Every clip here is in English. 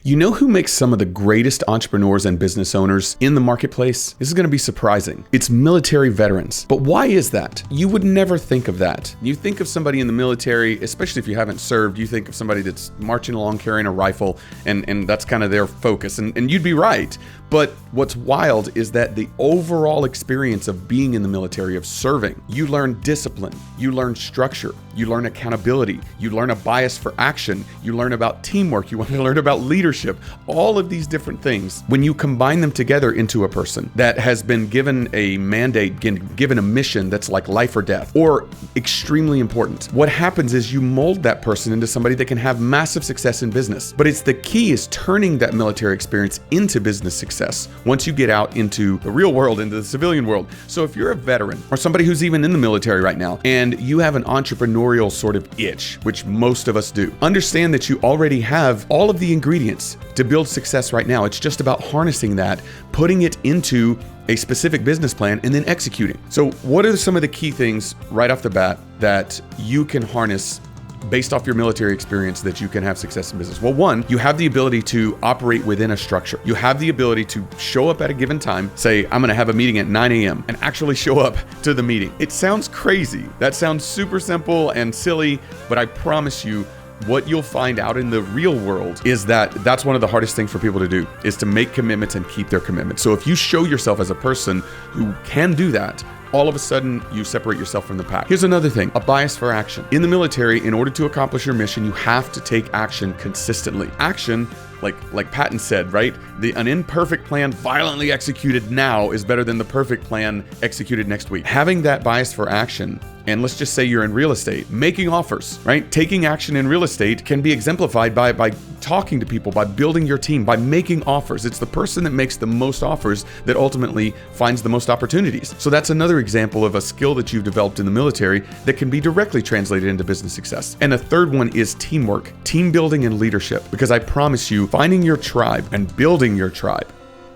You know who makes some of the greatest entrepreneurs and business owners in the marketplace? This is going to be surprising. It's military veterans. But why is that? You would never think of that. You think of somebody in the military, especially if you haven't served, you think of somebody that's marching along carrying a rifle, and that's kind of their focus. And you'd be right. But what's wild is that the overall experience of being in the military, of serving, you learn discipline, you learn structure, you learn accountability, you learn a bias for action, you learn about teamwork, you want to learn about leadership, all of these different things. When you combine them together into a person that has been given a mandate, given a mission that's like life or death, or extremely important, what happens is you mold that person into somebody that can have massive success in business. But it's the key is turning that military experience into business success once you get out into the real world, into the civilian world. So if you're a veteran or somebody who's even in the military right now, and you have an entrepreneurial sort of itch, which most of us do, understand that you already have all of the ingredients to build success right now. It's just about harnessing that, putting it into a specific business plan, and then executing. So what are some of the key things right off the bat that you can harness based off your military experience that you can have success in business? Well, one, you have the ability to operate within a structure. You have the ability to show up at a given time, say, I'm going to have a meeting at 9 a.m. and actually show up to the meeting. It sounds crazy. That sounds super simple and silly, but I promise you, what you'll find out in the real world is that that's one of the hardest things for people to do, is to make commitments and keep their commitments. So if you show yourself as a person who can do that, all of a sudden you separate yourself from the pack. Here's another thing, a bias for action. In the military, in order to accomplish your mission, you have to take action consistently. Action, like Patton said, right? An imperfect plan violently executed now is better than the perfect plan executed next week. Having that bias for action, and let's just say you're in real estate, making offers, right? Taking action in real estate can be exemplified by talking to people, by building your team, by making offers. It's the person that makes the most offers that ultimately finds the most opportunities. So that's another example of a skill that you've developed in the military that can be directly translated into business success. And a third one is teamwork, team building, and leadership. Because I promise you, finding your tribe and building your tribe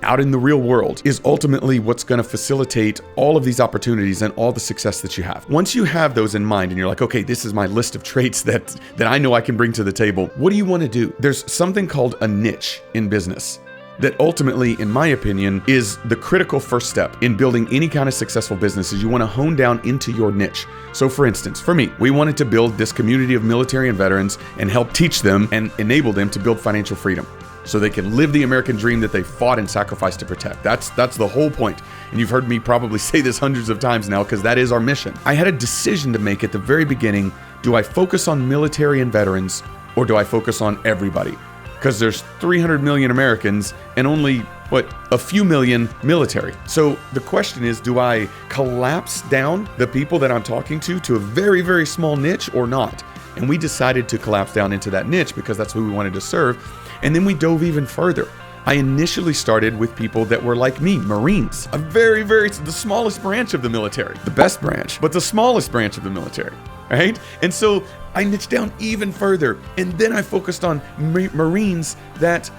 out in the real world is ultimately what's going to facilitate all of these opportunities and all the success that you have. Once you have those in mind and you're like, okay, this is my list of traits that I know I can bring to the table, what do you want to do? There's something called a niche in business that ultimately, in my opinion, is the critical first step in building any kind of successful business. Is you want to hone down into your niche. So for instance, for me, we wanted to build this community of military and veterans and help teach them and enable them to build financial freedom, so they can live the American dream that they fought and sacrificed to protect. That's the whole point. And you've heard me probably say this hundreds of times now, because that is our mission. I had a decision to make at the very beginning. Do I focus on military and veterans, or do I focus on everybody? Because there's 300 million Americans and only, a few million military. So the question is, do I collapse down the people that I'm talking to a very, very small niche or not? And we decided to collapse down into that niche because that's who we wanted to serve. And then we dove even further. I initially started with people that were like me, Marines, the smallest branch of the military, the best branch, but the smallest branch of the military, right? And so I niched down even further. And then I focused on Marines that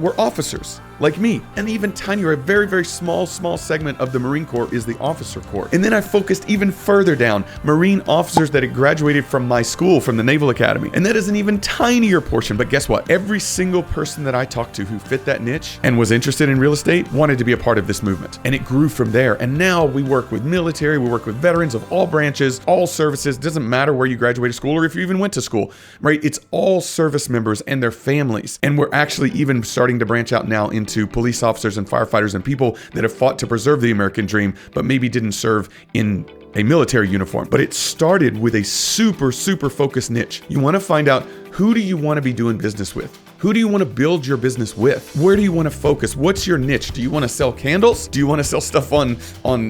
were officers like me, and even tinier, a very, very small segment of the Marine Corps is the officer corps. And then I focused even further down, Marine officers that had graduated from my school, from the Naval Academy. And that is an even tinier portion. But guess what? Every single person that I talked to who fit that niche and was interested in real estate wanted to be a part of this movement. And it grew from there. And now we work with military, we work with veterans of all branches, all services. Doesn't matter where you graduated school or if you even went to school, right? It's all service members and their families. And we're actually even starting to branch out now into police officers and firefighters and people that have fought to preserve the American dream, but maybe didn't serve in a military uniform. But it started with a super focused niche. You want to find out, who do you want to be doing business with? Who do you want to build your business with? Where do you want to focus? What's your niche? Do you want to sell candles? Do you want to sell stuff on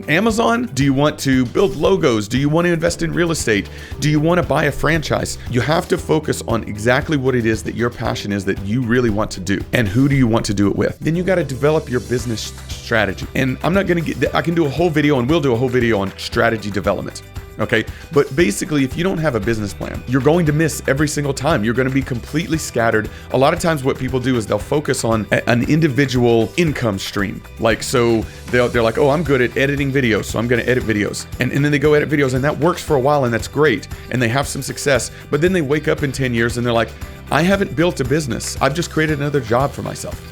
Amazon? Do you want to build logos? Do you want to invest in real estate? Do you want to buy a franchise? You have to focus on exactly what it is that your passion is, that you really want to do, and who do you want to do it with. Then you got to develop your business strategy. And I'm not going to I can do a whole video, and we'll do a whole video on strategy development. Okay, but basically, if you don't have a business plan, you're going to miss every single time. You're going to be completely scattered. A lot of times what people do is they'll focus on an individual income stream. Like, so they're like, oh, I'm good at editing videos, so I'm going to edit videos. And then they go edit videos, and that works for a while, and that's great. And they have some success. But then they wake up in 10 years and they're like, I haven't built a business. I've just created another job for myself.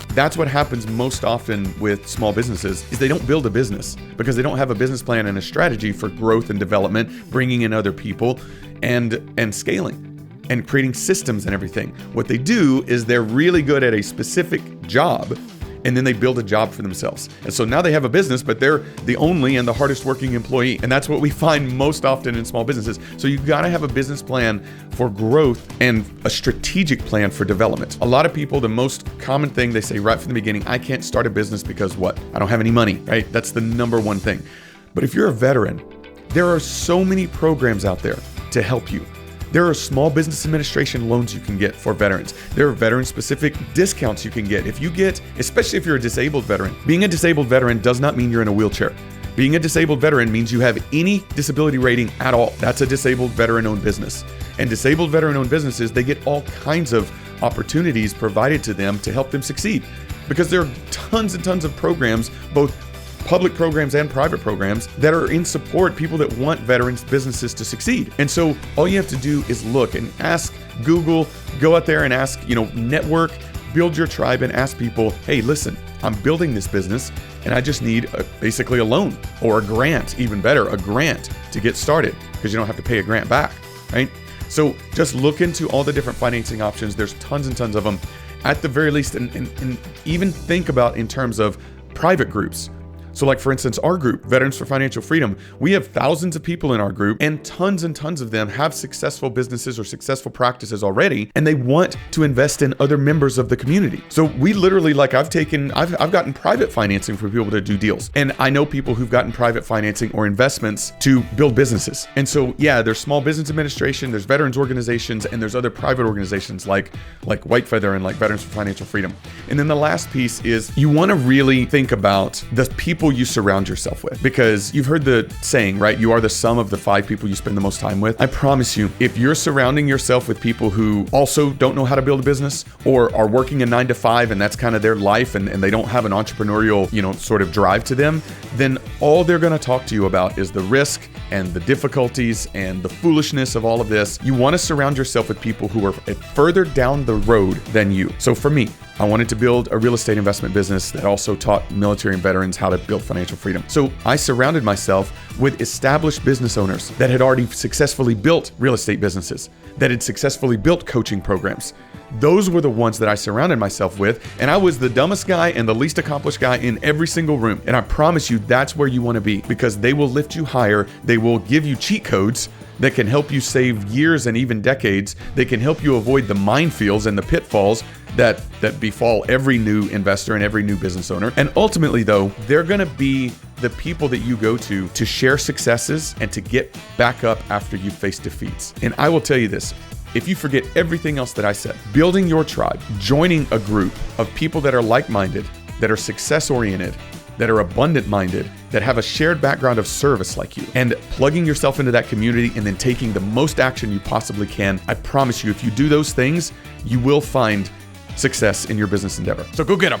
That's what happens most often with small businesses is they don't build a business because they don't have a business plan and a strategy for growth and development, bringing in other people and scaling and creating systems and everything. What they do is they're really good at a specific job, and then they build a job for themselves. And so now they have a business, but they're the only and the hardest working employee. And that's what we find most often in small businesses. So you gotta have a business plan for growth and a strategic plan for development. A lot of people, the most common thing they say right from the beginning, I can't start a business because what? I don't have any money, right? That's the number one thing. But if you're a veteran, there are so many programs out there to help you. There are small business administration loans you can get for veterans. There are veteran-specific discounts you can get. If you get, especially if you're a disabled veteran, being a disabled veteran does not mean you're in a wheelchair. Being a disabled veteran means you have any disability rating at all. That's a disabled veteran-owned business. And disabled veteran-owned businesses, they get all kinds of opportunities provided to them to help them succeed. Because there are tons and tons of programs, both public programs and private programs that are in support people that want veterans businesses to succeed. And so all you have to do is look and ask, Google, go out there and ask, network, build your tribe and ask people, hey, listen, I'm building this business and I just need basically a loan or a grant, even better, a grant to get started because you don't have to pay a grant back, right? So just look into all the different financing options. There's tons and tons of them at the very least, and even think about in terms of private groups. So like for instance, our group, Veterans for Financial Freedom, we have thousands of people in our group and tons of them have successful businesses or successful practices already, and they want to invest in other members of the community. So we literally, I've gotten private financing for people to do deals. And I know people who've gotten private financing or investments to build businesses. And so, yeah, there's Small Business Administration, there's veterans organizations, and there's other private organizations like White Feather and like Veterans for Financial Freedom. And then the last piece is you want to really think about the people you surround yourself with, because you've heard the saying, right? You are the sum of the 5 people you spend the most time with. I promise you, if you're surrounding yourself with people who also don't know how to build a business or are working a 9 to 5 and that's kind of their life and they don't have an entrepreneurial, sort of drive to them, then all they're going to talk to you about is the risk and the difficulties and the foolishness of all of this. You want to surround yourself with people who are further down the road than you. So for me, I wanted to build a real estate investment business that also taught military and veterans how to build financial freedom. So I surrounded myself with established business owners that had already successfully built real estate businesses, that had successfully built coaching programs. Those were the ones that I surrounded myself with, and I was the dumbest guy and the least accomplished guy in every single room. And I promise you, that's where you want to be, because they will lift you higher. They will give you cheat codes that can help you save years and even decades. They can help you avoid the minefields and the pitfalls that befall every new investor and every new business owner. And ultimately though, they're gonna be the people that you go to share successes and to get back up after you face defeats. And I will tell you this, if you forget everything else that I said, building your tribe, joining a group of people that are like-minded, that are success-oriented, that are abundant-minded, that have a shared background of service like you, and plugging yourself into that community and then taking the most action you possibly can, I promise you, if you do those things, you will find success in your business endeavor. So go get them.